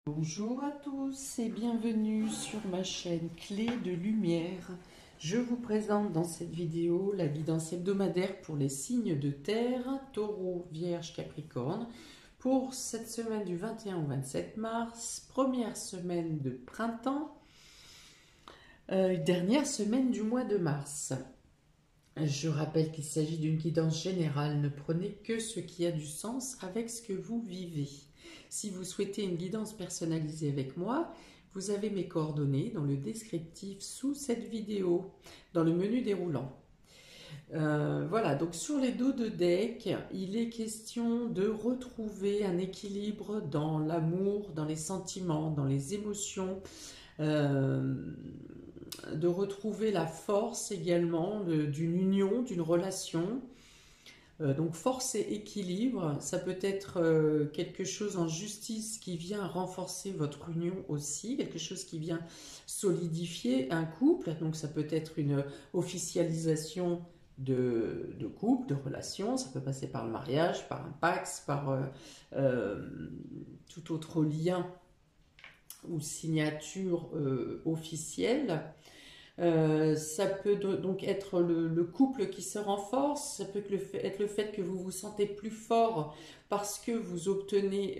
Bonjour à tous et bienvenue sur ma chaîne Clé de Lumière. Je vous présente dans cette vidéo la guidance hebdomadaire pour les signes de terre, Taureau, Vierge, Capricorne, pour cette semaine du 21 au 27 mars, première semaine de printemps, dernière semaine du mois de mars. Je rappelle qu'il s'agit d'une guidance générale, ne prenez que ce qui a du sens avec ce que vous vivez. Si vous souhaitez une guidance personnalisée avec moi, vous avez mes coordonnées dans le descriptif sous cette vidéo, dans le menu déroulant. Voilà, donc sur les dos de deck, il est question de retrouver un équilibre dans l'amour, dans les sentiments, dans les émotions, de retrouver la force également d'une union, d'une relation. Donc force et équilibre, ça peut être quelque chose en justice qui vient renforcer votre union aussi, quelque chose qui vient solidifier un couple, donc ça peut être une officialisation de couple, de relation, ça peut passer par le mariage, par un pax, par tout autre lien ou signature officielle. Ça peut donc être le couple qui se renforce, ça peut être le fait que vous vous sentez plus fort parce que vous obtenez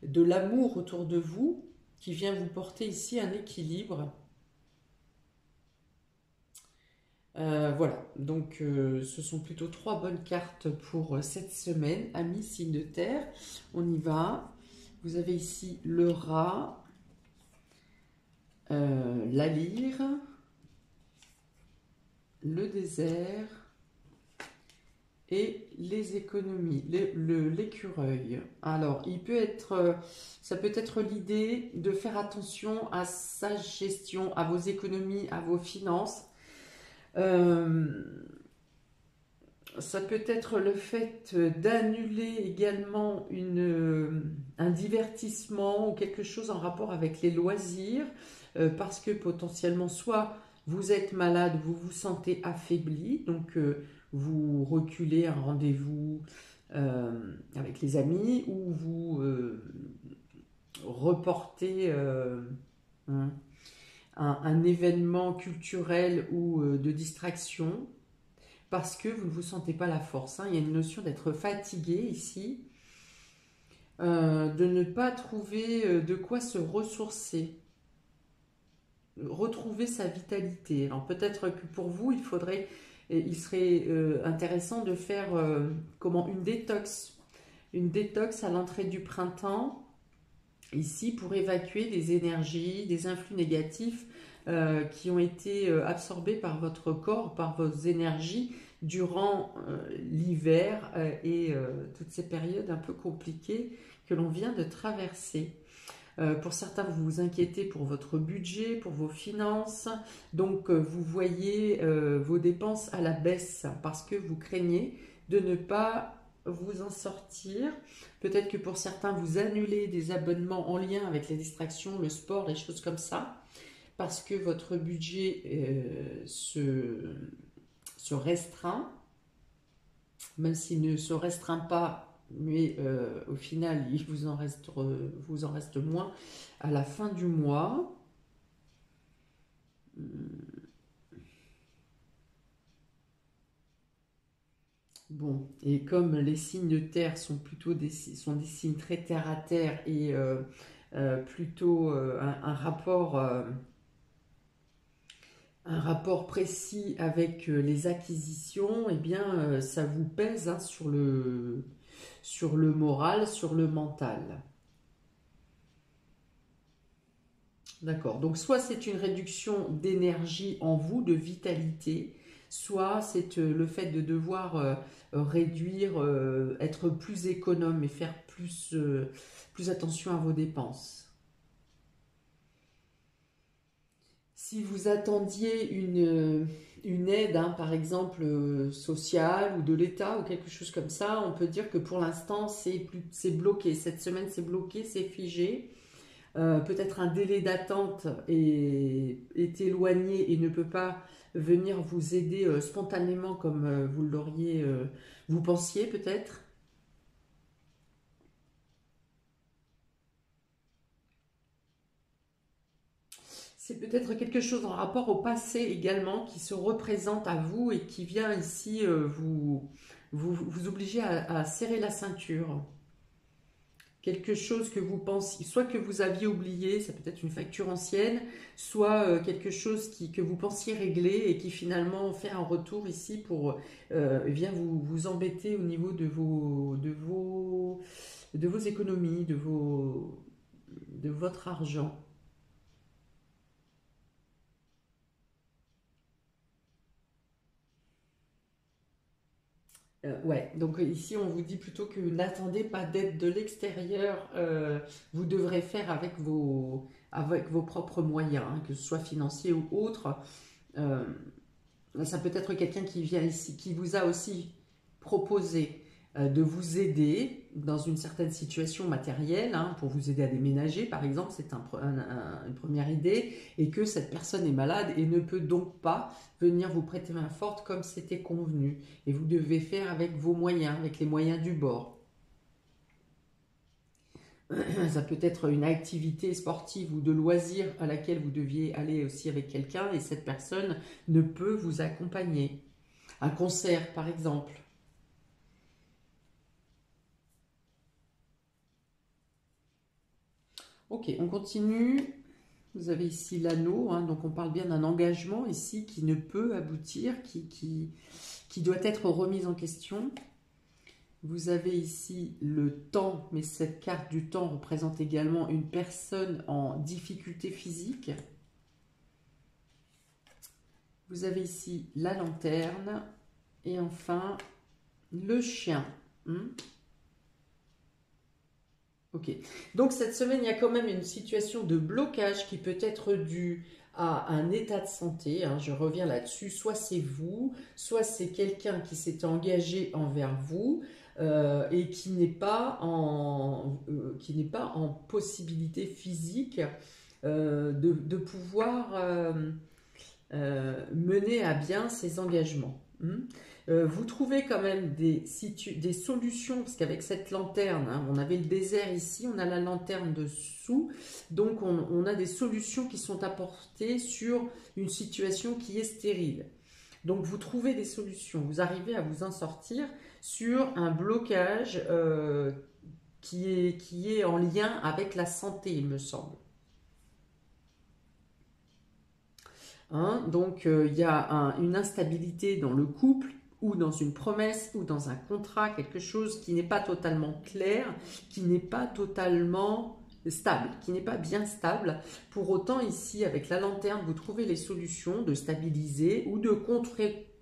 de l'amour autour de vous qui vient vous porter ici un équilibre. Voilà, donc ce sont plutôt trois bonnes cartes pour cette semaine, amis signes de terre. On y va. Vous avez ici le rat, la lyre, le désert et les économies, l'écureuil. Alors, ça peut être l'idée de faire attention à sa gestion, à vos économies, à vos finances. Ça peut être le fait d'annuler également un divertissement ou quelque chose en rapport avec les loisirs, parce que potentiellement, soit vous êtes malade, vous vous sentez affaibli, donc vous reculez un rendez-vous avec les amis, ou vous reportez un, un événement culturel ou de distraction parce que vous ne vous sentez pas la force. Il y a une notion d'être fatigué ici, de ne pas trouver de quoi se ressourcer, retrouver sa vitalité. Alors peut-être que pour vous, il serait intéressant de faire une détox à l'entrée du printemps, ici pour évacuer des énergies, des influx négatifs qui ont été absorbés par votre corps, par vos énergies durant l'hiver et toutes ces périodes un peu compliquées que l'on vient de traverser. Pour certains, vous vous inquiétez pour votre budget, pour vos finances, donc vous voyez vos dépenses à la baisse parce que vous craignez de ne pas vous en sortir. Peut-être que pour certains, vous annulez des abonnements en lien avec les distractions, le sport, les choses comme ça, parce que votre budget se restreint, même s'il ne se restreint pas, mais au final, il vous en reste moins à la fin du mois. Bon, et comme les signes de terre sont plutôt des signes très terre à terre et plutôt un rapport précis avec les acquisitions, eh bien, ça vous pèse sur le moral, sur le mental. D'accord. Donc, soit c'est une réduction d'énergie en vous, de vitalité, soit c'est le fait de devoir réduire, être plus économe et faire plus attention à vos dépenses. Si vous attendiez une aide, par exemple sociale ou de l'État ou quelque chose comme ça, on peut dire que pour l'instant c'est bloqué. Cette semaine c'est bloqué, c'est figé. Peut-être un délai d'attente est éloigné et ne peut pas venir vous aider spontanément comme vous pensiez peut-être. C'est peut-être quelque chose en rapport au passé également qui se représente à vous et qui vient ici vous obliger à serrer la ceinture. Quelque chose que vous pensiez, soit que vous aviez oublié, ça peut être une facture ancienne, soit quelque chose que vous pensiez régler et qui finalement fait un retour ici pour vient vous embêter au niveau de vos économies, de votre argent. Ouais, donc ici on vous dit plutôt que n'attendez pas d'aide de l'extérieur, vous devrez faire avec vos propres moyens, hein, que ce soit financiers ou autres. Euh, Ça peut être quelqu'un qui vient ici, qui vous a aussi proposé de vous aider dans une certaine situation matérielle, hein, pour vous aider à déménager, par exemple, c'est une première idée, et que cette personne est malade et ne peut donc pas venir vous prêter main forte comme c'était convenu. Et vous devez faire avec vos moyens, avec les moyens du bord. Ça peut être une activité sportive ou de loisir à laquelle vous deviez aller aussi avec quelqu'un et cette personne ne peut vous accompagner. Un concert, par exemple. Ok, on continue. Vous avez ici l'anneau, hein, donc on parle bien d'un engagement ici qui ne peut aboutir, qui doit être remis en question. Vous avez ici le temps, mais cette carte du temps représente également une personne en difficulté physique. Vous avez ici la lanterne et enfin le chien. Ok. Donc cette semaine, il y a quand même une situation de blocage qui peut être due à un état de santé, hein, je reviens là-dessus. Soit c'est vous, soit c'est quelqu'un qui s'est engagé envers vous et qui n'est pas en possibilité physique de pouvoir mener à bien ses engagements. Vous trouvez quand même des solutions, parce qu'avec cette lanterne, hein, on avait le désert ici, on a la lanterne dessous, donc on a des solutions qui sont apportées sur une situation qui est stérile. Donc vous trouvez des solutions, vous arrivez à vous en sortir sur un blocage qui est en lien avec la santé, il me semble. Hein, donc il y a une instabilité dans le couple ou dans une promesse ou dans un contrat, quelque chose qui n'est pas totalement clair, qui n'est pas totalement stable, qui n'est pas bien stable. Pour autant, ici, avec la lanterne, vous trouvez les solutions de stabiliser ou de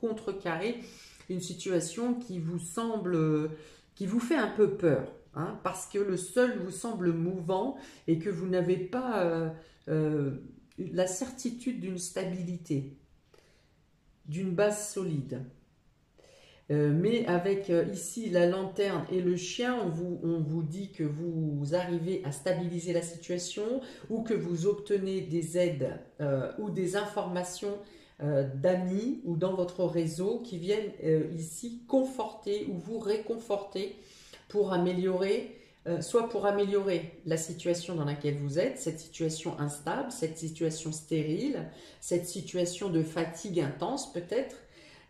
contrecarrer une situation qui vous semble, qui vous fait un peu peur. Hein, parce que le sol vous semble mouvant et que vous n'avez pas euh, la certitude d'une stabilité, d'une base solide. Mais avec ici la lanterne et le chien, on vous dit que vous arrivez à stabiliser la situation ou que vous obtenez des aides ou des informations d'amis ou dans votre réseau qui viennent ici conforter ou vous réconforter pour améliorer, soit pour améliorer la situation dans laquelle vous êtes, cette situation instable, cette situation stérile, cette situation de fatigue intense peut-être.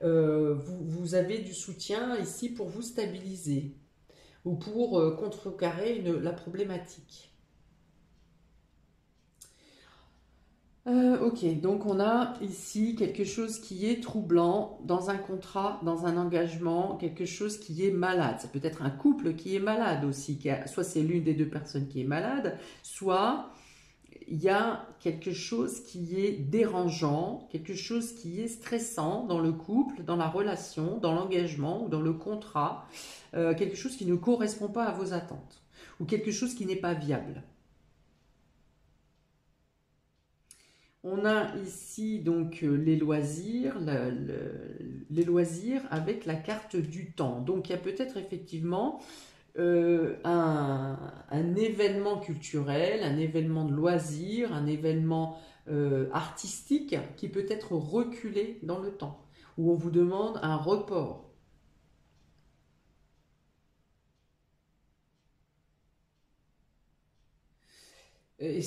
Vous avez du soutien ici pour vous stabiliser ou pour contrecarrer la problématique. Ok, donc on a ici quelque chose qui est troublant dans un contrat, dans un engagement, quelque chose qui est malade. Ça peut être un couple qui est malade aussi, soit c'est l'une des deux personnes qui est malade, soit il y a quelque chose qui est dérangeant, quelque chose qui est stressant dans le couple, dans la relation, dans l'engagement ou dans le contrat, quelque chose qui ne correspond pas à vos attentes ou quelque chose qui n'est pas viable. On a ici donc les loisirs, les loisirs avec la carte du temps. Donc il y a peut-être effectivement un événement culturel, un événement de loisirs, un événement artistique qui peut être reculé dans le temps, où on vous demande un report. Et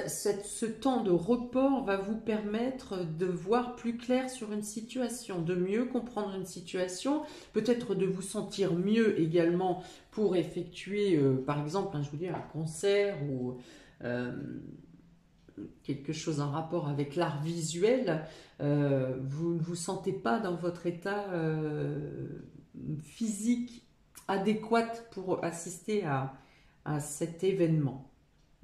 ce temps de report va vous permettre de voir plus clair sur une situation, de mieux comprendre une situation, peut-être de vous sentir mieux également pour effectuer, par exemple, je vous dis, un concert ou quelque chose en rapport avec l'art visuel. Vous ne vous sentez pas dans votre état physique adéquat pour assister à cet événement.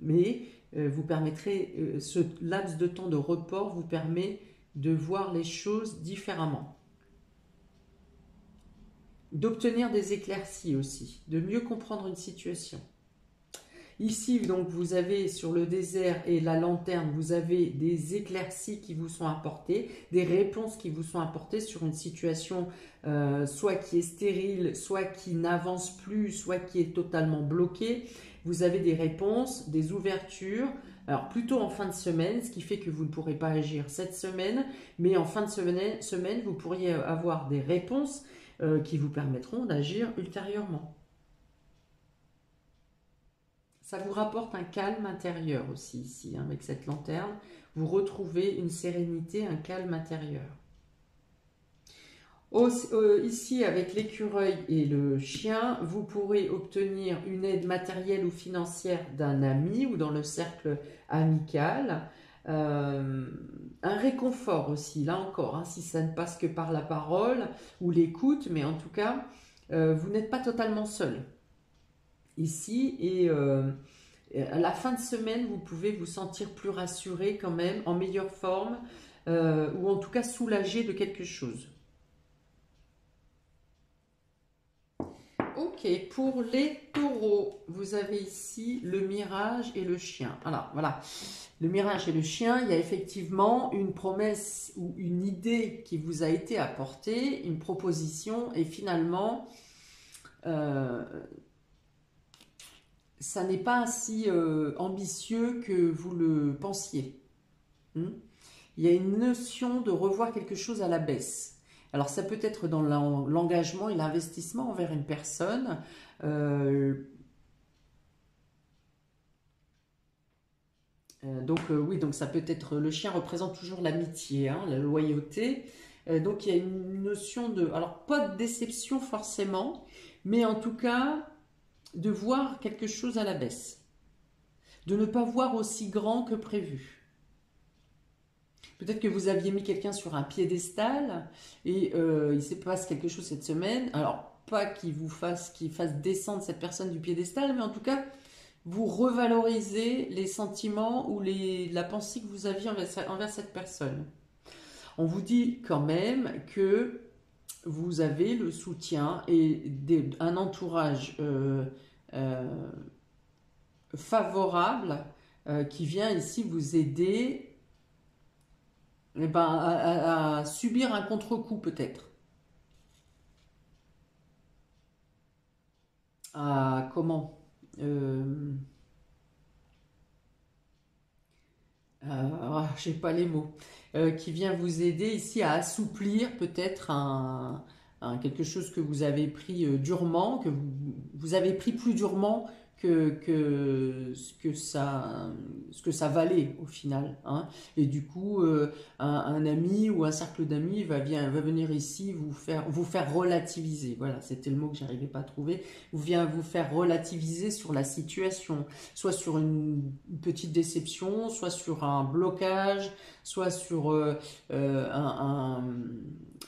Mais vous permettrez, ce laps de temps de report vous permet de voir les choses différemment. D'obtenir des éclaircies aussi, de mieux comprendre une situation. Ici, donc, vous avez sur le désert et la lanterne, vous avez des éclaircies qui vous sont apportées, des réponses qui vous sont apportées sur une situation soit qui est stérile, soit qui n'avance plus, soit qui est totalement bloquée. Vous avez des réponses, des ouvertures, alors plutôt en fin de semaine, ce qui fait que vous ne pourrez pas agir cette semaine, mais en fin de semaine, vous pourriez avoir des réponses qui vous permettront d'agir ultérieurement. Ça vous rapporte un calme intérieur aussi ici, avec cette lanterne. Vous retrouvez une sérénité, un calme intérieur. Ici, avec l'écureuil et le chien, vous pourrez obtenir une aide matérielle ou financière d'un ami ou dans le cercle amical. Un réconfort aussi, là encore, si ça ne passe que par la parole ou l'écoute, mais en tout cas, vous n'êtes pas totalement seul ici, et à la fin de semaine, vous pouvez vous sentir plus rassuré quand même, en meilleure forme, ou en tout cas soulagé de quelque chose. Ok, pour les taureaux, vous avez ici le mirage et le chien. Alors voilà, le mirage et le chien, il y a effectivement une promesse ou une idée qui vous a été apportée, une proposition, et finalement, ça n'est pas si ambitieux que vous le pensiez. Il y a une notion de revoir quelque chose à la baisse. Alors ça peut être dans l'engagement et l'investissement envers une personne. Oui, donc ça peut être, le chien représente toujours l'amitié, la loyauté. Donc il y a une notion de, alors pas de déception forcément, mais en tout cas de voir quelque chose à la baisse, de ne pas voir aussi grand que prévu. Peut-être que vous aviez mis quelqu'un sur un piédestal et il se passe quelque chose cette semaine. Alors, pas qu'il fasse descendre cette personne du piédestal, mais en tout cas, vous revalorisez les sentiments ou la pensée que vous aviez envers cette personne. On vous dit quand même que vous avez le soutien et un entourage favorable qui vient ici vous aider à subir un contre-coup peut-être. Comment j'ai pas les mots. Qui vient vous aider ici à assouplir peut-être quelque chose que vous avez pris durement, que vous avez pris plus durement que ce que ça valait au final. Et du coup, un ami ou un cercle d'amis va venir ici vous faire relativiser. Voilà, c'était le mot que j'arrivais pas à trouver. Vient vous faire relativiser sur la situation, soit sur une petite déception, soit sur un blocage, soit sur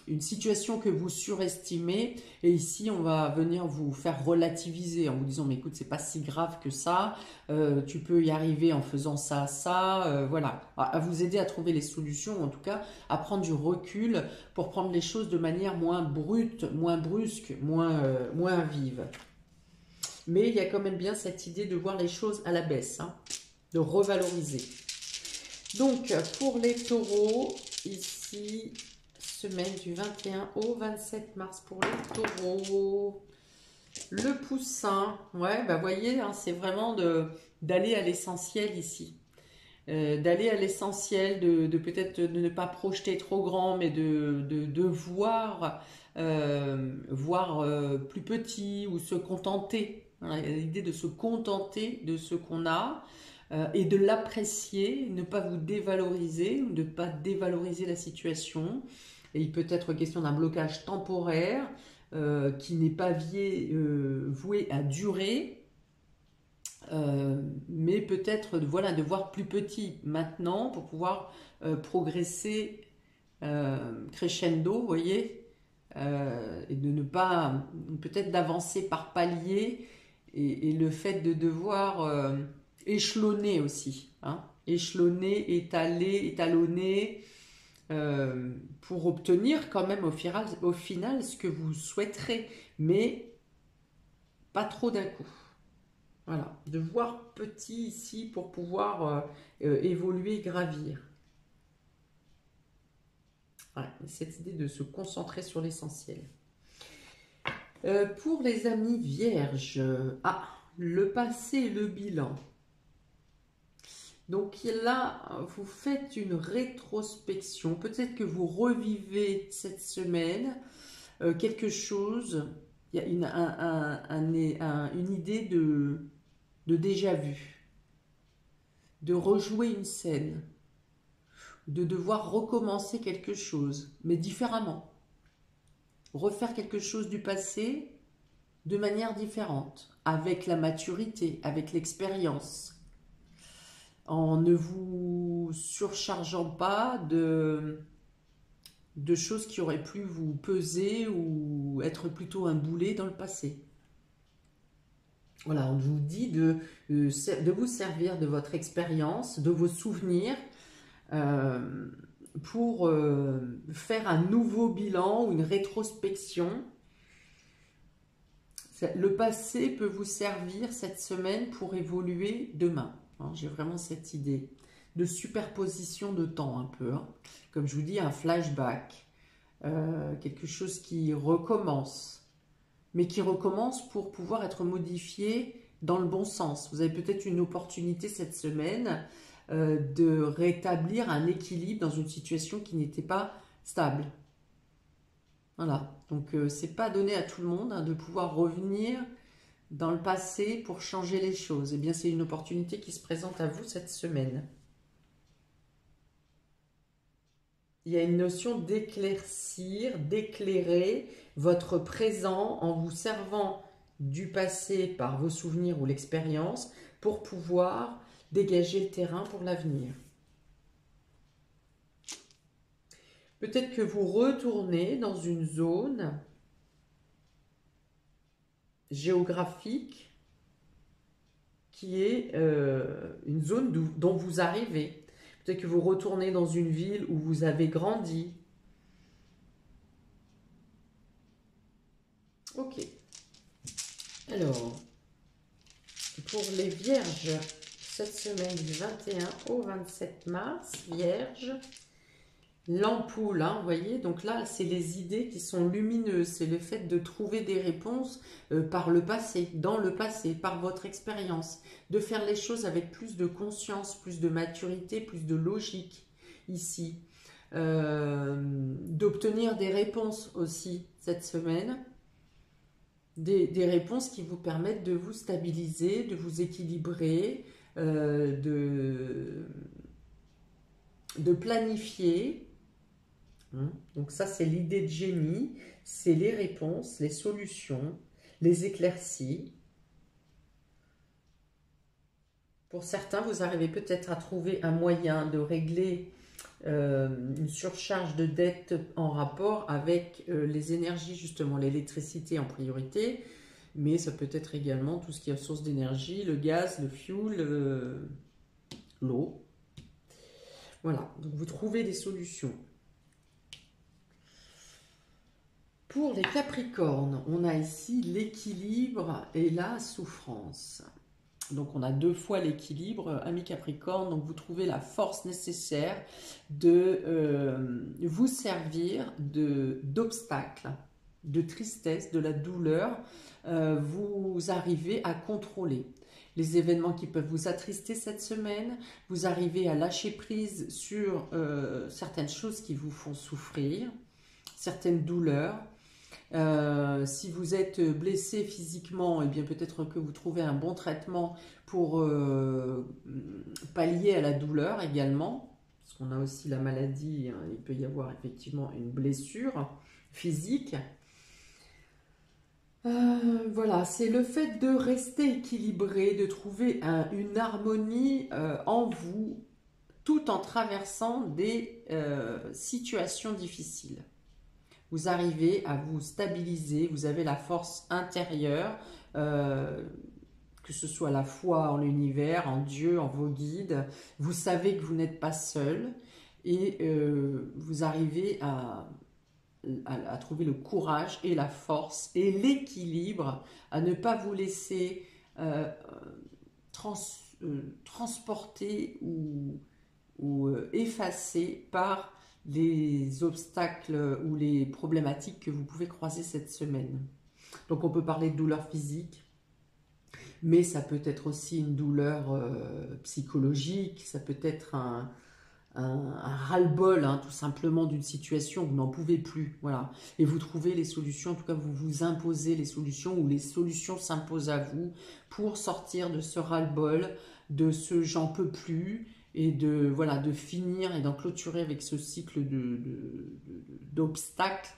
une situation que vous surestimez, et ici on va venir vous faire relativiser en vous disant mais écoute, c'est pas si grave que ça, tu peux y arriver en faisant ça, voilà, à vous aider à trouver les solutions, en tout cas à prendre du recul pour prendre les choses de manière moins brute, moins brusque, moins vive. Mais il y a quand même bien cette idée de voir les choses à la baisse, de revaloriser. Donc pour les taureaux, ici, semaine du 21 au 27 mars pour les taureaux. Le poussin, ouais, voyez, c'est vraiment d'aller à l'essentiel ici. D'aller à l'essentiel, de peut-être de ne pas projeter trop grand, mais de voir plus petit ou se contenter. Voilà, il y a l'idée de se contenter de ce qu'on a. et de l'apprécier, ne pas vous dévaloriser ou ne pas dévaloriser la situation. Et il peut être question d'un blocage temporaire qui n'est pas voué à durer, mais peut-être voilà, de voir plus petit maintenant pour pouvoir progresser crescendo, vous voyez, et de ne pas, peut-être d'avancer par paliers, et le fait de devoir échelonner aussi, hein, échelonner, étaler, étalonner, pour obtenir quand même au final ce que vous souhaiterez, mais pas trop d'un coup. Voilà, de voir petit ici pour pouvoir évoluer, gravir. Voilà, cette idée de se concentrer sur l'essentiel. Pour les amis vierges, le passé et le bilan. Donc là, vous faites une rétrospection. Peut-être que vous revivez cette semaine quelque chose. Il y a une idée de déjà vu, de rejouer une scène, de devoir recommencer quelque chose, mais différemment. Refaire quelque chose du passé de manière différente, avec la maturité, avec l'expérience, en ne vous surchargeant pas de choses qui auraient pu vous peser ou être plutôt un boulet dans le passé. Voilà, on vous dit de vous servir de votre expérience, de vos souvenirs, pour faire un nouveau bilan ou une rétrospection. Le passé peut vous servir cette semaine pour évoluer demain. Hein, j'ai vraiment cette idée de superposition de temps un peu. Hein. Comme je vous dis, un flashback. Quelque chose qui recommence. Mais qui recommence pour pouvoir être modifié dans le bon sens. Vous avez peut-être une opportunité cette semaine de rétablir un équilibre dans une situation qui n'était pas stable. Voilà, donc c'est pas donné à tout le monde hein, de pouvoir revenir dans le passé pour changer les choses. Eh bien, c'est une opportunité qui se présente à vous cette semaine. Il y a une notion d'éclaircir, d'éclairer votre présent en vous servant du passé par vos souvenirs ou l'expérience pour pouvoir dégager le terrain pour l'avenir. Peut-être que vous retournez dans une zone géographique qui est une zone dont vous arrivez. Peut-être que vous retournez dans une ville où vous avez grandi. Ok. Alors, pour les vierges, cette semaine du 21 au 27 mars, vierge, l'ampoule, hein, vous voyez, donc là, c'est les idées qui sont lumineuses, c'est le fait de trouver des réponses par le passé, dans le passé, par votre expérience, de faire les choses avec plus de conscience, plus de maturité, plus de logique, ici. D'obtenir des réponses aussi cette semaine, des réponses qui vous permettent de vous stabiliser, de vous équilibrer, de planifier. Donc ça, c'est l'idée de génie, c'est les réponses, les solutions, les éclaircies. Pour certains, vous arrivez peut-être à trouver un moyen de régler une surcharge de dette en rapport avec les énergies, justement, l'électricité en priorité, mais ça peut être également tout ce qui est source d'énergie, le gaz, le fioul, l'eau. Voilà, donc vous trouvez des solutions. Pour les Capricornes, on a ici l'équilibre et la souffrance. Donc on a deux fois l'équilibre, ami Capricorne, donc vous trouvez la force nécessaire de vous servir d'obstacles, de tristesse, de la douleur. Vous arrivez à contrôler les événements qui peuvent vous attrister cette semaine, vous arrivez à lâcher prise sur certaines choses qui vous font souffrir, certaines douleurs. Si vous êtes blessé physiquement, eh bien peut-être que vous trouvez un bon traitement pour pallier à la douleur également. Parce qu'on a aussi la maladie, hein, il peut y avoir effectivement une blessure physique. Voilà, c'est le fait de rester équilibré, de trouver une harmonie en vous, tout en traversant des situations difficiles. Vous arrivez à vous stabiliser, vous avez la force intérieure, que ce soit la foi en l'univers, en Dieu, en vos guides. Vous savez que vous n'êtes pas seul et vous arrivez à trouver le courage et la force et l'équilibre, à ne pas vous laisser transporter ou effacer par les obstacles ou les problématiques que vous pouvez croiser cette semaine. Donc on peut parler de douleur physique, mais ça peut être aussi une douleur psychologique, ça peut être un ras-le-bol, hein, tout simplement, d'une situation où vous n'en pouvez plus. Voilà. Et vous trouvez les solutions, en tout cas vous vous imposez les solutions ou les solutions s'imposent à vous pour sortir de ce ras-le-bol, de ce j'en peux plus, et voilà, de finir et d'en clôturer avec ce cycle d'obstacles.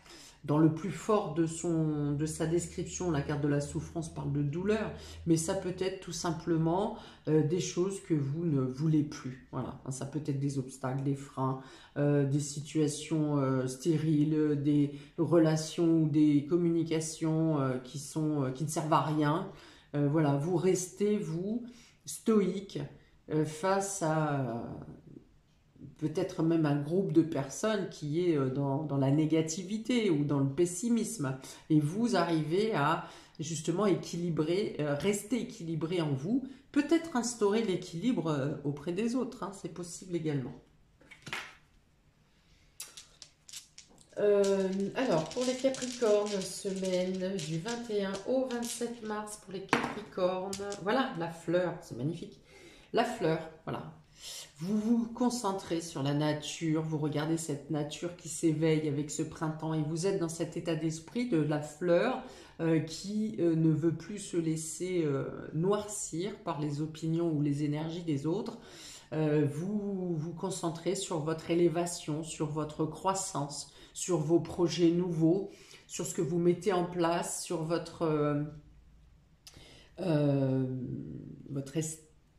Dans le plus fort de sa description, la carte de la souffrance parle de douleur, mais ça peut être tout simplement des choses que vous ne voulez plus. Voilà, ça peut être des obstacles, des freins, des situations stériles, des relations ou des communications qui ne servent à rien. Voilà, vous restez, vous, stoïque face à peut-être même un groupe de personnes qui est dans la négativité ou dans le pessimisme. Et vous arrivez à justement équilibrer, rester équilibré en vous, peut-être instaurer l'équilibre auprès des autres, hein, c'est possible également. Alors, pour les Capricornes, semaine du 21 au 27 mars pour les Capricornes. Voilà, la fleur, c'est magnifique. La fleur, voilà. Vous vous concentrez sur la nature, vous regardez cette nature qui s'éveille avec ce printemps et vous êtes dans cet état d'esprit de la fleur qui ne veut plus se laisser noircir par les opinions ou les énergies des autres. Vous vous concentrez sur votre élévation, sur votre croissance, sur vos projets nouveaux, sur ce que vous mettez en place, sur votre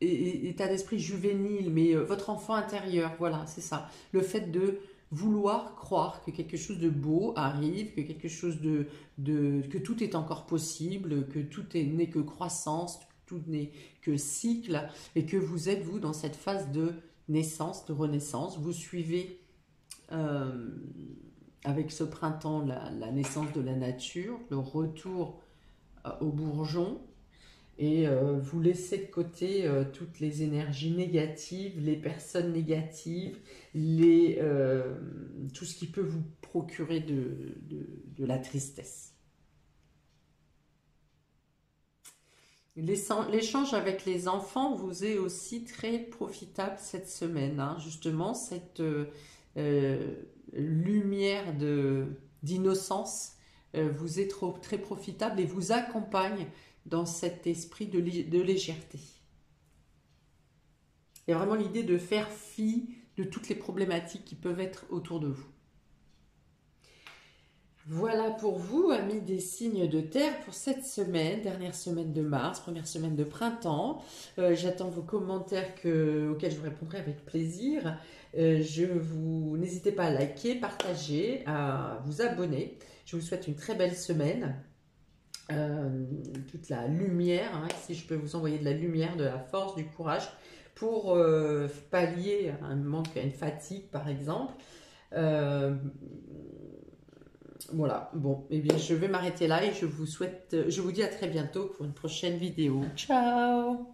état d'esprit juvénile, mais votre enfant intérieur, voilà, c'est ça. Le fait de vouloir croire que quelque chose de beau arrive, que quelque chose que tout est encore possible, que tout n'est que croissance, tout n'est que cycle, et que vous êtes, vous, dans cette phase de naissance, de renaissance. Vous suivez avec ce printemps la naissance de la nature, le retour au bourgeon, et vous laissez de côté toutes les énergies négatives, les personnes négatives, tout ce qui peut vous procurer de la tristesse. L'échange avec les enfants vous est aussi très profitable cette semaine, hein, justement, cette lumière d'innocence vous est très profitable et vous accompagne dans cet esprit de légèreté. Il y a vraiment l'idée de faire fi de toutes les problématiques qui peuvent être autour de vous. Voilà pour vous, amis des signes de terre, pour cette semaine, dernière semaine de mars, première semaine de printemps. J'attends vos commentaires auxquels je vous répondrai avec plaisir. N'hésitez pas à liker, partager, à vous abonner. Je vous souhaite une très belle semaine. Toute la lumière, hein, si je peux vous envoyer de la lumière, de la force, du courage pour pallier un manque, à une fatigue par exemple. Voilà, bon, eh bien je vais m'arrêter là et je vous dis à très bientôt pour une prochaine vidéo. Ciao!